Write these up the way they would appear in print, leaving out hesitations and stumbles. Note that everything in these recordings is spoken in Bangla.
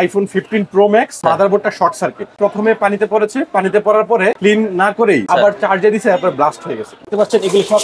আইফোন 15 প্রো ম্যাক্স মাদারবোর্ডটা শর্ট সার্কিট। প্রথমে পানিতে পড়েছে, পানিতে পড়ার পরে ক্লিন না করেই আবার চার্জে দিয়েছে, তারপর ব্লাস্ট হয়ে গেছে। দেখতে পাচ্ছেন এগুলো সব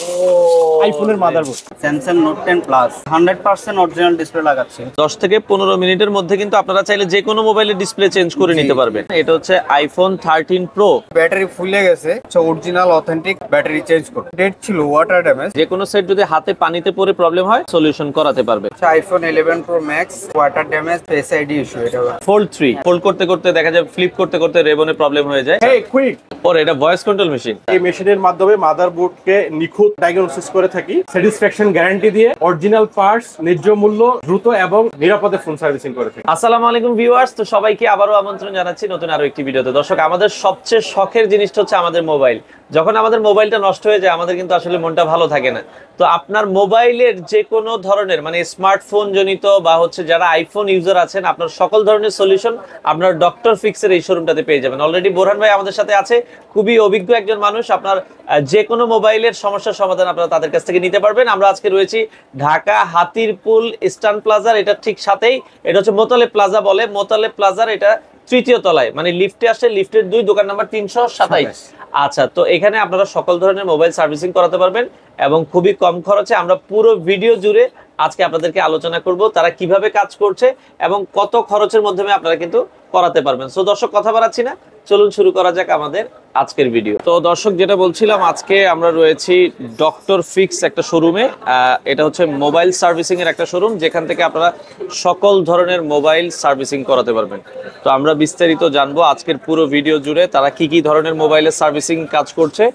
আইফোনের motherboard. Samsung note 10 plus 100% original display লাগাচ্ছে। 10 থেকে 15 মিনিটের মধ্যে কিন্তু আপনারা চাইলে যে কোনো মোবাইলের ডিসপ্লে চেঞ্জ করে নিতে পারবেন। এটা হচ্ছে আইফোন 13 প্রো। ব্যাটারি ফুলে গেছে, অরিজিনাল অথেন্টিক ব্যাটারি চেঞ্জ করতে। ডেট ছিল ওয়াটার ড্যামেজ। যে কোনো সেট যদি হাতে পানিতে পড়ে প্রবলেম হয় সলিউশন করাতে পারবে। IPhone 11 pro max water damage face ID issue. এটা ফোল্ড 3 ফোল্ড করতে করতে দেখা যায় ফ্লিপ করতে করতে রেবনে প্রবলেম হয়ে যায়। হেই কুইক, পরে এটা ভয়েস কন্ট্রোল মেশিন। এই মেশিনের মাধ্যমে মাদারবোর্ডকে নিখুঁত ডায়াগনোসিস করে থাকি, স্যাটিসফ্যাকশন গ্যারান্টি দিয়ে অরিজিনাল পার্টস ন্যায্য মূল্য, দ্রুত এবং নিরাপদে ফোন সার্ভিসিং করে থাকি। আসসালামু আলাইকুম ভিউয়ার্স, তো সবাইকে আবারও আমন্ত্রণ জানাচ্ছি নতুন আরো একটি ভিডিওতে। দর্শক, আমাদের সবচেয়ে শখের জিনিসটা হচ্ছে আমাদের মোবাইল। যখন আমাদের মোবাইলটা নষ্ট হয়ে যায় আমাদের কিন্তু আসলে মনটা ভালো থাকে না। তো আপনার মোবাইলের যে কোনো ধরনের মানে স্মার্টফোন জনিত বা হচ্ছে যারা আইফোন ইউজার আছেন, আপনার সকল ধরনের সলিউশন আপনার ডক্টর ফিক্সের এই শোরুমটাতে পেয়ে যাবেন। অলরেডি বোরহান ভাই আমাদের সাথে আছে, খুবই অভিজ্ঞ একজন মানুষ। আপনার যে কোনো মোবাইলের সমস্যার সমাধান আপনারা তাদের কাছ থেকে নিতে পারবেন। আমরা আজকে রয়েছি ঢাকা হাতিরপুল ইস্টার্ন প্লাজার, এটা ঠিক সাথেই এটা হচ্ছে মোতালেব প্লাজা বলে। মোতালেব প্লাজার এটা তৃতীয় তলায়, মানে লিফটে আসে, লিফটের 2, দোকান নাম্বার 327। আচ্ছা, তো এখানে আপনারা সকল ধরনের মোবাইল সার্ভিসিং করাতে পারবেন এবং খুবই কম খরচে। আমরা পুরো ভিডিও জুড়ে আজকে আপনাদেরকে আলোচনা করব তারা কিভাবে কাজ করছে এবং কত খরচের মাধ্যমে আপনারা কিন্তু করাতে পারবেন। সো দর্শক, কথা বাড়াচ্ছি না, চলুন শুরু করা যাক আমাদের আজকের ভিডিও। তো দর্শক, যেটা বলছিলাম, আজকে আমরা রয়েছি ডক্টর ফিক্স একটা শোরুমে। এটা হচ্ছে মোবাইল সার্ভিসিং এর একটা শোরুম, যেখান থেকে আপনারা সকল ধরনের মোবাইল সার্ভিসিং করাতে পারবেন। তো আমরা বিস্তারিত জানবো আজকের পুরো ভিডিও জুড়ে তারা কি কি ধরনের মোবাইলের সার্ভিসিং কাজ করছে।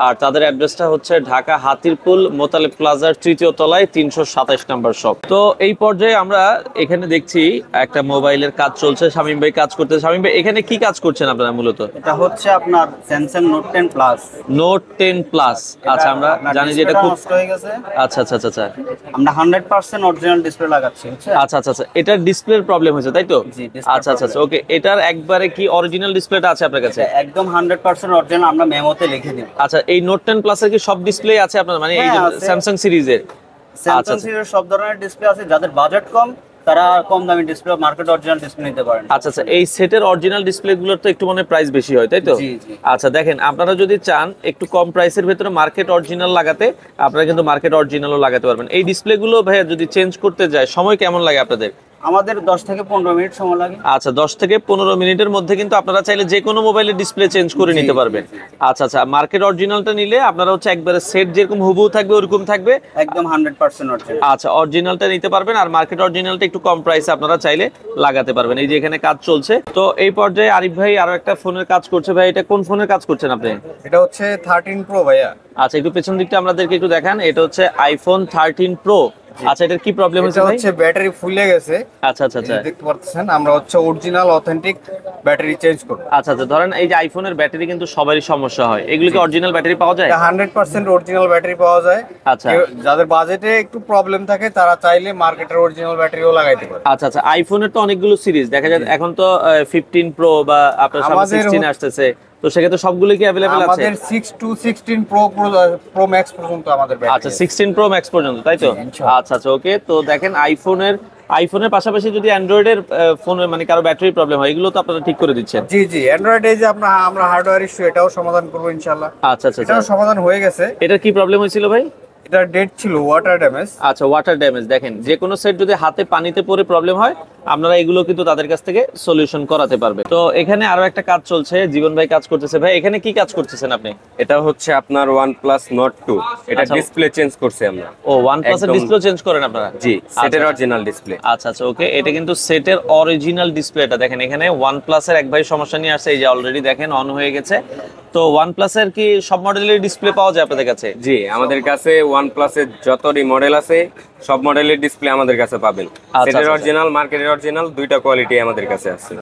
আর তাদের অ্যাড্রেসটা হচ্ছে ঢাকা হাতিরপুল মোতালেব প্লাজার তৃতীয় তলায় 327 নাম্বার শপ। তো এই পর্যায়ে আমরা এখানে দেখছি একটা মোবাইলের কাজ চলছে, শামীম ভাই কাজ করতে। শামীম ভাই, এখানে কি কাজ করছেন আপনারা মূলত? এটা হচ্ছে আপনার Samsung note 10 plus. Note 10 plus, আচ্ছা, আমরা জানি যে এটা খুব নষ্ট হয়ে গেছে। আচ্ছা আচ্ছা আচ্ছা, আমরা 100% অরিজিনাল ডিসপ্লে লাগাচ্ছি। আচ্ছা আচ্ছা আচ্ছা, এটার ডিসপ্লের প্রবলেম হয়েছে তাই তো? জি, আচ্ছা আচ্ছা আচ্ছা, ওকে। এটার একবারে কি অরিজিনাল ডিসপ্লেটা আছে আপনার কাছে? একদম 100% অরিজিনাল, আমরা মেমোতে লিখে দিই। আচ্ছা, এই নোট 10 প্লাসের কি সব ডিসপ্লে আছে আপনার, মানে এই যে স্যামসাং সিরিজের? স্যামসাং সিরিজের সব ধরনের ডিসপ্লে আছে। যাদের বাজেট কম তারা কম দামি ডিসপ্লে, মার্কেট অরিজিনাল ডিসপ্লে নিতে পারেন। আচ্ছা আচ্ছা, এই সেটের অরিজিনাল ডিসপ্লে গুলোর তো একটু মানে প্রাইস বেশি হয় তাই তো? জি জি। আচ্ছা, দেখেন, আপনারা যদি চান একটু কম প্রাইসের ভিতরে মার্কেট অরিজিনাল লাগাতে, আপনারা কিন্তু মার্কেট অরিজিনালও লাগাতে পারবেন। এই ডিসপ্লে গুলো ভাইয়া যদি চেঞ্জ করতে যায় সময় কেমন লাগে আপনাদের? আমাদের 10 থেকে 15 মিনিট সময় লাগে। আচ্ছা, 10 থেকে 15 মিনিটের মধ্যে কিন্তু আপনারা চাইলে যে কোনো মোবাইলের ডিসপ্লে চেঞ্জ করে নিতে পারবেন। আচ্ছা আচ্ছা, মার্কেট অরিজিনালটা নিলে আপনারা হচ্ছে একবারে সেট যেরকম হুবহু থাকবে ওরকম থাকবে, একদম 100% অরিজিনাল। আচ্ছা, অরিজিনালটা নিতে পারবেন। আর মার্কেট অরিজিনালটা একটু কম প্রাইসে আপনারা চাইলে লাগাতে পারবেন। এই যে এখানে কাজ চলছে। তো এই পর্যায়ে আরিফ ভাই আরো একটা ফোনের কাজ করছে। ভাই, এটা কোন ফোনের কাজ করছেন আপনি? এটা হচ্ছে 13 প্রো ভাইয়া। আচ্ছা, একটু পেছন দিকটা আমাদেরকে একটু দেখান। এটা হচ্ছে আইফোন 13 প্রো। আচ্ছা, এটার কি প্রবলেম হয়েছে এটা ভাই? হচ্ছে ব্যাটারি ফুলে গেছে। আচ্ছা আচ্ছা আচ্ছা, দেখতে পাচ্ছেন, আমরা হচ্ছে অরিজিনাল অথেন্টিক ব্যাটারি চেঞ্জ করব। আচ্ছা আচ্ছা, ধরেন এই যে আইফোনের ব্যাটারি কিন্তু সবারই সমস্যা হয়, এগুলো কি অরিজিনাল ব্যাটারি পাওয়া যায়? 100% অরিজিনাল ব্যাটারি পাওয়া যায়। আচ্ছা, যাদের বাজেটে একটু প্রবলেম থাকে তারা চাইলে মার্কেটের অরিজিনাল ব্যাটারিও লাগাইতে পারে। আচ্ছা আচ্ছা, আইফোনের তো অনেকগুলো সিরিজ দেখা যায়, এখন তো 15 প্রো বা আপনার সামনে 16 আসতেছে, তো সেক্ষেত্রে সবগুলো কি अवेलेबल আছে? আমাদের 6 to 16 প্রো ম্যাক্স পর্যন্ত আমাদের ব্যাটারি। আচ্ছা, 16 প্রো ম্যাক্স পর্যন্ত তাই তো? আচ্ছা আচ্ছা, ওকে। তো দেখেন, আইফোনের পাশাপাশি যদি অ্যান্ড্রয়েডের ফোনে মানে কারো ব্যাটারি প্রবলেম হয়, এগুলো তো আপনারা ঠিক করে দিচ্ছেন? জি জি, অ্যান্ড্রয়েড এই যে আমরা হার্ডওয়্যার ইস্যু এটাও সমাধান করব ইনশাআল্লাহ। আচ্ছা আচ্ছা, এটাও সমাধান হয়ে গেছে। এটার কি প্রবলেম হয়েছিল ভাই? এটা ডেট ছিল ওয়াটার ড্যামেজ। আচ্ছা, ওয়াটার ড্যামেজ। দেখেন, যে কোনো সেট যদি হাতে পানিতে পড়ে প্রবলেম হয় আপনারা এগুলো কিন্তু তাদের কাছ থেকে সলিউশন করাতে পারবে। তো এখানে আরো একটা কাজ চলছে, জীবন ভাই কাজ করতেছে। ভাই, এখানে কি কাজ করতেছেন আপনি? এটা হচ্ছে আপনার OnePlus Nord 2। এটা ডিসপ্লে চেঞ্জ করছি আমরা। ও, OnePlus এর ডিসপ্লে চেঞ্জ করেন আপনারা? জি, সেটের অরিজিনাল ডিসপ্লে। আচ্ছা আচ্ছা, ওকে। এটা কিন্তু সেটের অরিজিনাল ডিসপ্লেটা দেখেন, এখানে OnePlus এর এক ভাই সমস্যা নিয়ে আসছে, এই যে অলরেডি দেখেন অন হয়ে গেছে। তো OnePlus এর কি সব মডেলের ডিসপ্লে পাওয়া যায় আপনাদের কাছে? জি, আমাদের কাছে OnePlus এর যতই মডেল আছে সব মডেলের ডিসপ্লে আমাদের কাছে পাবেন। সেটের অরিজিনাল, মার্কেটের অরিজিনাল, দুইটা কোয়ালিটি আমাদের কাছে আছে।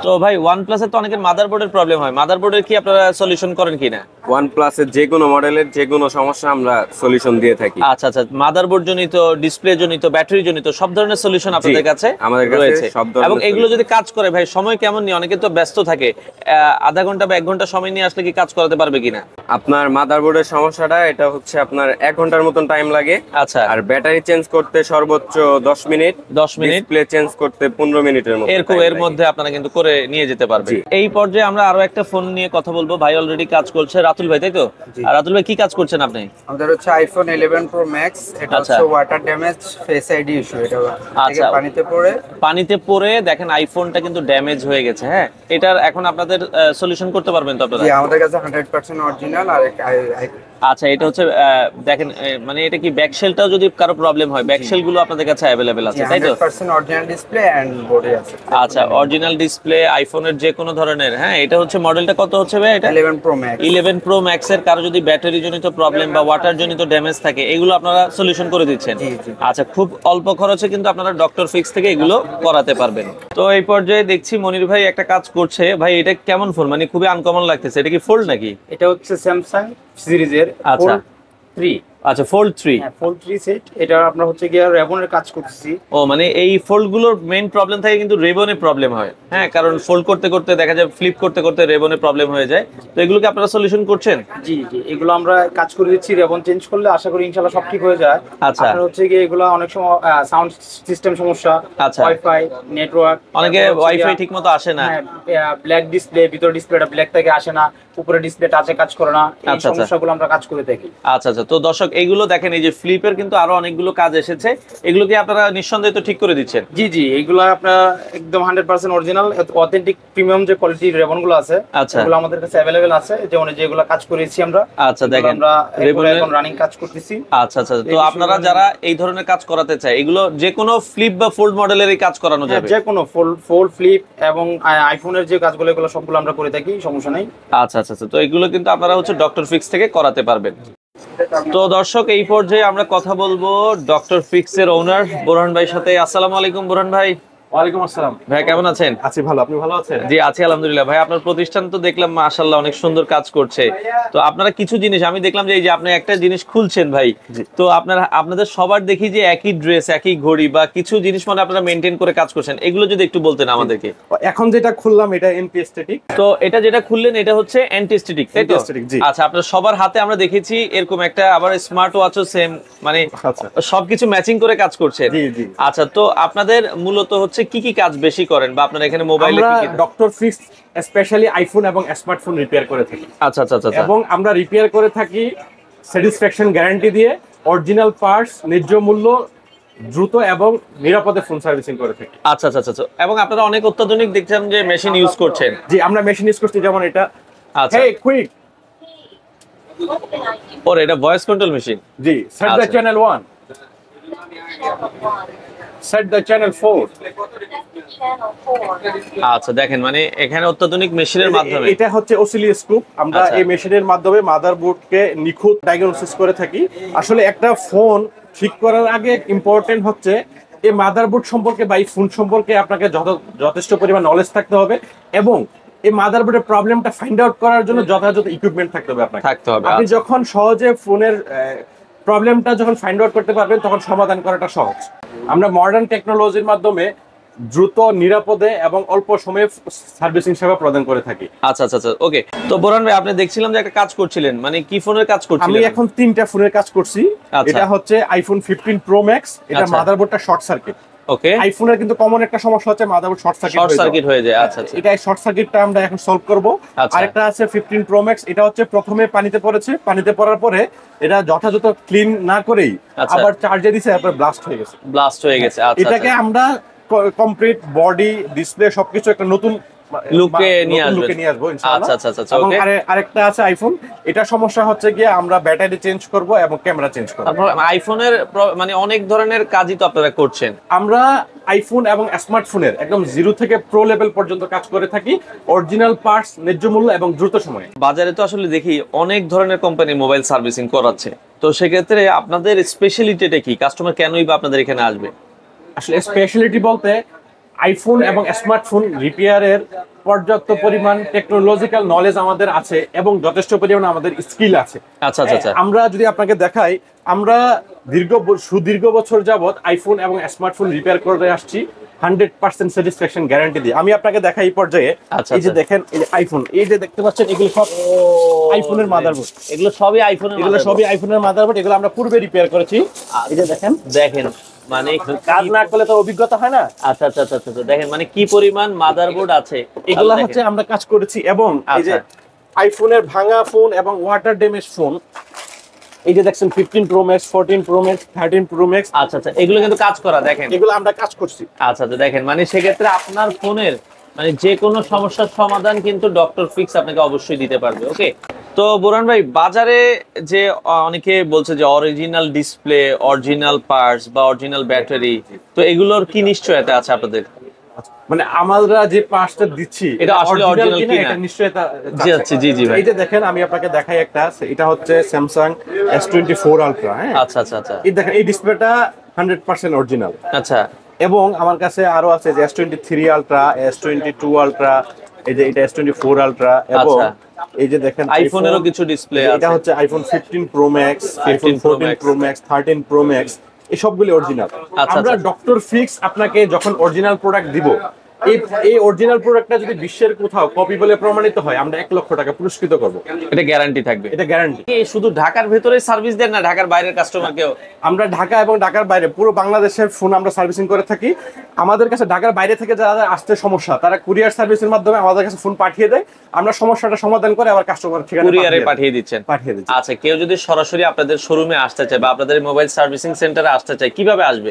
তো ভাই OnePlus এর তো অনেকের মাদারবোর্ডের প্রবলেম হয়, মাদারবোর্ডের কি আপনারা সলিউশন করেন কিনা? OnePlus এর যে কোনো মডেলের যে কোনো সমস্যা আমরা সলিউশন দিয়ে থাকি। আচ্ছা আচ্ছা, মাদারবোর্ড জনিত, ডিসপ্লে জনিত, ব্যাটারি জনিত সব ধরনের সলিউশন আপনাদের কাছে আমাদের কাছে রয়েছে। সব ধরনের এবং এগুলো যদি কাজ করে ভাই সময় কেমন নিয়ে? অনেকে তো ব্যস্ত থাকে, আধা ঘন্টা বা 1 ঘন্টা সময় নিয়ে আসলে কি কাজ করাতে পারবে কিনা? আপনার মাদারবোর্ডের সমস্যাটা এটা হচ্ছে আপনার 1 ঘন্টার মতন টাইম লাগে। আচ্ছা, আর ব্যাটারি চেঞ্জ করতে সর্বোচ্চ 10 মিনিট, 10 মিনিট, ডিসপ্লে চেঞ্জ করতে 15 মিনিটের মতো এর মধ্যে আপনারা কিন্তু করে নিয়ে যেতে পারবেন। এই পর্যায়ে আমরা আরো একটা ফোন নিয়ে কথা বলবো। ভাই অলরেডি কাজ করছে, রাতুল ভাই, তাই তো? আর রাতুল ভাই কি কাজ করছেন আপনি? আমাদের হচ্ছে আইফোন 11 প্রো ম্যাক্স। এটা আচ্ছা। হচ্ছে water damage face ID issue. এটা আচ্ছা। পানিতে পড়ে দেখেন আইফোনটা কিন্তু ড্যামেজ হয়ে গেছে। হ্যাঁ, এটার এখন আপনাদের সলিউশন করতে পারবেন তো আপনারা? জি, আমাদের কাছে 100% অরিজিনাল। আর আচ্ছা, এটা হচ্ছে দেখেন মানে এটা কি ব্যাকশেলটাও যদি কারো প্রবলেম হয়, ব্যাকশেল গুলো আপনাদের কাছে अवेलेबल আছে, তাই তো? 100% অরিজিনাল ডিসপ্লে এন্ড বডি আছে। আচ্ছা, অরিজিনাল ডিসপ্লে আইফোনের যে কোনো ধরনের। হ্যাঁ, এটা হচ্ছে মডেলটা কত হচ্ছে ভাই? এটা 11 প্রো ম্যাক্স। 11 প্রো ম্যাক্স এর কারো যদি ব্যাটারি জনিত প্রবলেম বা ওয়াটার জনিত ড্যামেজ থাকে, এগুলো আপনারা সলিউশন করে দিচ্ছেন। জি, জি। আচ্ছা, খুব অল্প খরচে কিন্তু আপনারা ডক্টর ফিক্স থেকে এগুলো করাতে পারবেন। তো এই পর্যায়ে দেখছি মনির ভাই একটা কাজ করছে। ভাই এটা কেমন ফোন? মানে খুবই আনকমন লাগতেছে। এটা কি ফোল্ড নাকি? এটা হচ্ছে স্যামসাং সিরিজের আচ্ছা। Fold 3। আচ্ছা, ফোল্ড 3। হ্যাঁ, Fold 3 সেট। এটা আপনার হচ্ছে গিয়ে রেবনের কাজ করতেছি। ও মানে এই ফোল্ড গুলোর মেইন প্রবলেম থাকে কিন্তু রেবনে প্রবলেম হয়। হ্যাঁ, কারণ ফোল্ড করতে করতে দেখা যায় ফ্লিপ করতে করতে রেবনে প্রবলেম হয়ে যায়। তো এগুলোকে আপনারা সলিউশন করছেন? জি জি, এগুলো আমরা কাজ করে দিচ্ছি। রেবন চেঞ্জ করলে আশা করি ইনশাআল্লাহ সব ঠিক হয়ে যায়। আচ্ছা। আপনার হচ্ছে গিয়ে এগুলো অনেক সময় সাউন্ড সিস্টেম সমস্যা, আচ্ছা। ওয়াইফাই, নেটওয়ার্ক, অনেকে ওয়াইফাই ঠিকমতো আসে না। হ্যাঁ, ব্ল্যাক ডিসপ্লে, ভিতর ডিসপ্লেটা ব্ল্যাক থেকে আসে না, উপরে ডিসপ্লে টাচে কাজ করে না। এই আচ্ছা, আচ্ছা। সমস্যাগুলো আমরা কাজ করে থাকি। আচ্ছা আচ্ছা, তো দর্শক এইগুলো দেখেন, এই যে ফ্লিপের কিন্তু আরো অনেকগুলো কাজ এসেছে, এগুলো কি আপনারা নিঃসন্দেহে তো ঠিক করে দিচ্ছেন? জি জি, এগুলো আপনার একদম 100% অরিজিনাল অথেন্টিক প্রিমিয়াম যে কোয়ালিটির রেবন গুলো আছে, আচ্ছা। এগুলো আমাদের কাছে अवेलेबल আছে। যেমন যেগুলো কাজ করেছি আমরা। আচ্ছা, দেখেন আমরা রেবনের এখন রানিং কাজ করতেছি। আচ্ছা আচ্ছা, তো আপনারা যারা এই ধরনের কাজ করাতে চায়, এগুলো যে কোনো ফ্লিপ বা ফোল্ড মডেলেরই কাজ করানো যাবে? যে কোনো ফোল্ড, ফ্লিপ এবং আইফোনের যে কাজগুলো, এগুলো সবগুলো আমরা করে থাকি, সমস্যা নেই। আচ্ছা আচ্ছা আচ্ছা, তো এগুলো কিন্তু আপনারা হচ্ছে ডক্টর ফিক্স থেকে করাতে পারবেন। তো দর্শক এই পর্যায়ে আমরা কথা বলবো ডক্টর ফিক্স এর ওনার বোরহান ভাইয়ের সাথে। আসসালামু আলাইকুম বোরহান ভাই। ওয়ালাইকুম আসসালাম। ভাই কেমন আছেন? আছি ভালো, আপনি ভালো আছেন? জি আছি আলহামদুলিল্লাহ। ভাই আপনার প্রতিষ্ঠান তো দেখলাম মাশাআল্লাহ অনেক সুন্দর কাজ করছে। তো আপনারা কিছু জিনিস আমি দেখলাম যে এই যে আপনি একটা জিনিস খুলছেন ভাই, তো আপনাদের সবার দেখি যে একই ড্রেস, একই ঘড়ি বা কিছু জিনিস মানে আপনারা মেইনটেইন করে কাজ করছেন, এগুলো যদি একটু বলতেন আমাদেরকে। এখন যেটা খুললাম এটা এনপি এস্থেটিক। তো এটা যেটা খুললেন এটা হচ্ছে অ্যান্টিস্ট্যাটিক, তাই তো? Anti-static, জি। আচ্ছা, আপনার সবার হাতে আমরা দেখেছি এরকম একটা, আবার স্মার্ট ওয়াচও সেম, মানে আচ্ছা। সবকিছু ম্যাচিং করে কাজ করছেন। জি, জি। আচ্ছা, তো আপনাদের মূলত হচ্ছে কি কি কাজ বেশি করেন বা আপনারা এখানে মোবাইলে আমরা কি কি? ডক্টর ফিক্স স্পেশালি আইফোন এবং স্মার্টফোন রিপেয়ার করে থাকি। আচ্ছা আচ্ছা আচ্ছা, এবং আমরা রিপেয়ার করে থাকি স্যাটিসফ্যাকশন গ্যারান্টি দিয়ে, অরিজিনাল পার্টস, ন্যায্য মূল্য, দ্রুত এবং নিরাপদে ফোন সার্ভিসিং করে থাকি। আচ্ছা আচ্ছা আচ্ছা, এবং আপনারা অনেক অত্যাধুনিক দেখছেন যে মেশিন ইউজ করছেন। জি, আমরা মেশিন ইউজ করছি, যেমন এটা। আচ্ছা, হেই কুইক। ওরে এটা ভয়েস কন্ট্রোল মেশিন। জি, সেট দ্য আচ্ছা। Channel 1, set the channel 4। আচ্ছা, দেখেন মানে এখানে অত্যাধুনিক মেশিনের মাধ্যমে। এটা হচ্ছে অসিলোস্কোপ। আমরা আচ্ছা। এই মেশিনের মাধ্যমে মাদারবোর্ডকে নিখুঁত ডায়াগনোসিস করে থাকি। আসলে একটা ফোন ঠিক করার আগে ইম্পর্টেন্ট হচ্ছে এই মাদারবোর্ড সম্পর্কে বা এই ফোন সম্পর্কে আপনাকে যথেষ্ট পরিমাণ নলেজ থাকতে হবে, এবং এই মাদারবোর্ডের প্রবলেমটা ফাইন্ড আউট করার জন্য যথাযথ ইকুইপমেন্ট থাকতে হবে আপনাকে। থাকতে হবে। আপনি যখন সহজে ফোনের প্রবলেমটা যখন ফাইন্ড আউট করতে পারবেন, তখন সমাধান করাটা সহজ। আমরা মডার্ন টেকনোলজির মাধ্যমে দ্রুত, নিরাপদে এবং অল্প সময়ে সার্ভিসিং সেবা প্রদান করে থাকি। আচ্ছা আচ্ছা আচ্ছা, ওকে। তো বোরহান ভাই আপনি দেখছিলাম যে একটা কাজ করছিলেন, মানে কি ফোনের কাজ আমি করছিলেন? এখন 3টা ফোনের কাজ করছি। আচ্ছা। এটা হচ্ছে আইফোন 15 প্রো ম্যাক্স। এটা আচ্ছা। মাদারবোর্ডটা শর্ট সার্কিট। ওকে, আইফোনের কিন্তু কমন একটা সমস্যা হচ্ছে মাদারবোর্ড শর্ট সার্কিট হয়ে যায়। আচ্ছা আচ্ছা, এটা শর্ট সার্কিটটা আমরা এখন সলভ করব। আচ্ছা। আরেকটা আছে 15 প্রো ম্যাক্স। এটা হচ্ছে প্রথমে পানিতে পড়েছে, পানিতে পড়ার পরে এটা যথাযথ ক্লিন না করেই আচ্ছা। আবার চার্জে দিছে, তারপর ব্লাস্ট হয়ে গেছে। ব্লাস্ট হয়ে গেছে। আচ্ছা, এটাকে আমরা কমপ্লিট বডি, ডিসপ্লে সবকিছু একটা নতুন লুকে নিয়ে আসবেন। লুকে নিয়ে আসবো ইনশাআল্লাহ। আচ্ছা আচ্ছা আচ্ছা, এবং ওকে। আরেকটা আছে আইফোন। এটা সমস্যা হচ্ছে গিয়ে আমরা ব্যাটারি চেঞ্জ করব এবং ক্যামেরা চেঞ্জ করব। তারপর আইফোনের মানে অনেক ধরনের কাজই তো আপনারা করছেন। আমরা আইফোন এবং স্মার্টফোনের একদম 0 থেকে প্রো লেভেল পর্যন্ত কাজ করে থাকি, অরিজিনাল পার্টস, ন্যায্য মূল্য এবং দ্রুত সময়ে। বাজারে তো আসলে দেখি অনেক ধরনের কোম্পানি মোবাইল সার্ভিসিং করাচ্ছে, তো সেক্ষেত্রে আপনাদের স্পেশালিটিটা কি? কাস্টমার কেনই বা আপনাদের এখানে আসবে? আসলে স্পেশালিটি বলতে আইফোন এবং স্মার্টফোন রিপেয়ারের পর্যাপ্ত পরিমাণ টেকনোলজিক্যাল নলেজ আমাদের আছে এবং যথেষ্ট পরিমাণ আমাদের স্কিল আছে। আচ্ছা আচ্ছা আচ্ছা। আমরা যদি আপনাকে দেখাই, আমরা সুদীর্ঘ বছর যাবত আইফোন এবং স্মার্টফোন রিপেয়ার করে আসছি 100% স্যাটিসফ্যাকশন গ্যারান্টি দিয়ে। আমি আপনাকে দেখাই এই পর্যায়ে, আচ্ছা, এই যে আচ্ছা। দেখেন এই যে আইফোন, এই যে দেখতে পাচ্ছেন এগুলো সব আইফোনের মাদারবোর্ড, এগুলো সবই আইফোনের এগুলো সবই আইফোনের মাদারবোর্ড, এগুলো আমরা পূর্বে রিপেয়ার করেছি। এই যে দেখেন, দেখেন মানে কাজ না করলে তো অভিজ্ঞতা হয় না। আচ্ছা আচ্ছা আচ্ছা আচ্ছা, দেখেন মানে কি পরিমাণ মাদারবোর্ড আছে এগুলো দেখেন। হচ্ছে আমরা কাজ করেছি। এবং এই যে আচ্ছা। আইফোনের ভাঙা ফোন এবং ওয়াটার ড্যামেজ ফোন, এই যে দেখছেন 15 pro max, 14 pro max, 13 pro max, আচ্ছা আচ্ছা, এগুলো কিন্তু কাজ করা দেখেন। এগুলো আমরা কাজ করছি। আচ্ছা আচ্ছা, দেখেন মানে সেক্ষেত্রে আপনার ফোনের মানে যে কোনো সমস্যার সমাধান কিন্তু ডক্টর ফিক্স আপনাকে অবশ্যই দিতে পারবে। ওকে, তো বোরহান ভাই, বাজারে যে অনেকে বলছে যে অরিজিনাল ডিসপ্লে, অরিজিনাল পার্টস বা অরিজিনাল ব্যাটারি, তো এগুলোর কি নিশ্চয়তা আছে আপনাদের? মানে আমরা যে পার্টসটা দিচ্ছি এটা আসলে original কিনা? এটা নিশ্চয়তা জি আচ্ছা, জি জি ভাই। এই যে দেখেন, আমি আপনাকে দেখাই একটা, এটা হচ্ছে স্যামসাং S24 আলট্রা। হ্যাঁ, আচ্ছা আচ্ছা আচ্ছা এই দেখেন, এই ডিসপ্লেটা 100% অরিজিনাল। আচ্ছা এবং আমার কাছে আরো আছে যে S23 আলট্রা, S22 আলট্রা, এই যে এটা S24 আলট্রা, এবং আচ্ছা। এই যে দেখেন আইফোনেরও কিছু ডিসপ্লে আছে। এটা হচ্ছে iPhone 15 pro max, iPhone 15 Pro 14 Max। Pro max, 13 pro max, এই সবগুলো অরিজিনাল। আচ্ছা, আমরা আচ্ছা। ডক্টর ফিক্স আপনাকে যখন অরিজিনাল প্রোডাক্ট দিব, এই অরিজিনাল প্রোডাক্টটা যদি বিশ্বের কোথাও কপি বলে প্রমাণিত হয়, আমরা 1 লক্ষ টাকা পুরস্কৃত করব। এটা গ্যারান্টি থাকবে? এটা গ্যারান্টি। এই শুধু ঢাকার ভেতরে সার্ভিস দেন না ঢাকার বাইরের কাস্টমারকেও? আমরা ঢাকা এবং ঢাকার বাইরে পুরো বাংলাদেশের ফোন আমরা সার্ভিসিং করে থাকি। আমাদের কাছে ঢাকার বাইরে থেকে যারা আসতে সমস্যা, তারা কুরিয়ার সার্ভিসের মাধ্যমে আমাদের কাছে ফোন পাঠিয়ে দেয়, আমরা সমস্যাটা সমাধান করে আবার কাস্টমার ঠিকানা কুরিয়ারে পাঠিয়ে দিচ্ছেন? পাঠিয়ে দিচ্ছি। আচ্ছা, কেউ যদি সরাসরি আপনাদের শোরুমে আসতে চায় বা আপনাদের মোবাইল সার্ভিসিং সেন্টারে আসতে চায়, কিভাবে আসবে?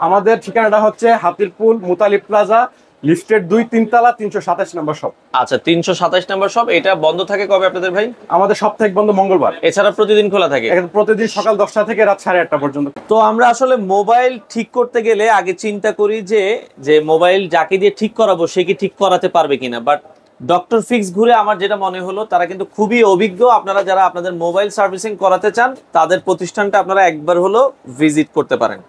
আমাদের ঠিকানাটা হচ্ছে হাতিরপুল মুতালিব প্লাজা, লিফটেড 2-3 তলা, 327 নম্বর শপ। আচ্ছা, 327 নম্বর শপ। এটা বন্ধ থাকে কবে আপনাদের ভাই? আমাদের সপ্তাহে বন্ধ মঙ্গলবার, এছাড়া প্রতিদিন খোলা থাকে? প্রতিদিন সকাল 10টা থেকে রাত 8:30 পর্যন্ত। তো আমরা আসলে মোবাইল ঠিক করতে গেলে আগে চিন্তা করি যে মোবাইল যাকে দিয়ে ঠিক করাবো সে কি ঠিক করাতে পারবে কিনা, বাট ডক্টর ফিক্স ঘুরে আমার যেটা মনে হলো, তারা কিন্তু খুবই অভিজ্ঞ। আপনারা যারা আপনাদের মোবাইল সার্ভিসিং করাতে চান, তাদের প্রতিষ্ঠানটা আপনারা একবার হলো ভিজিট করতে পারেন।